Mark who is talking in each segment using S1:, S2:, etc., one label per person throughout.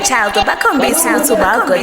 S1: Child, back on base, sound to balgo,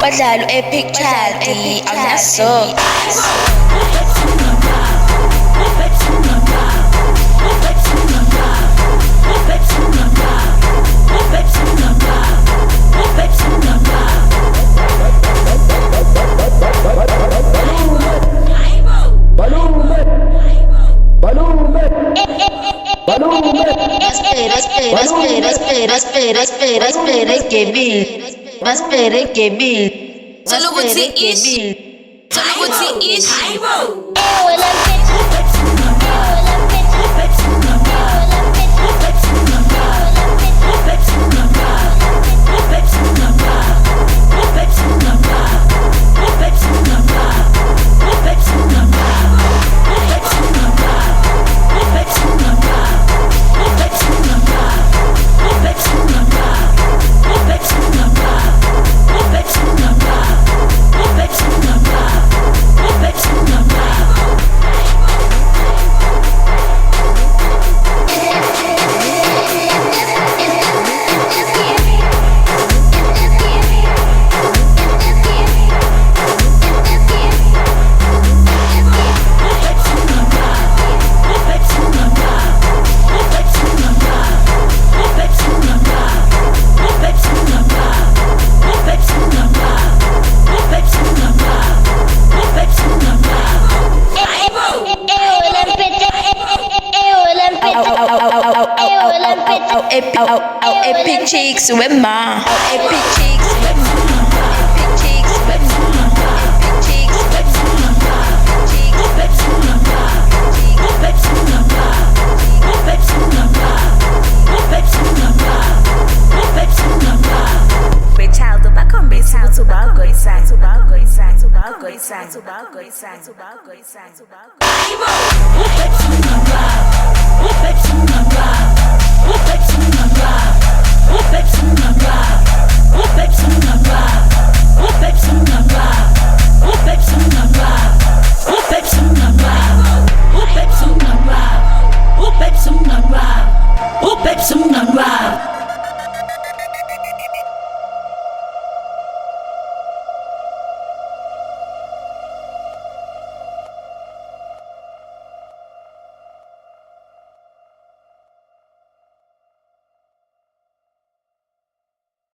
S1: Badlalo epic chatty, ang naso. Epic cheeks with ma. Epic cheeks with ma. Epic cheeks with ma. Epic cheeks with ma. Cheeks with ma. Cheeks with ma. With child back on base, sound to balgo, sound to balgo, sound to balgo, sound to balgo, sound to balgo, sound to balgo.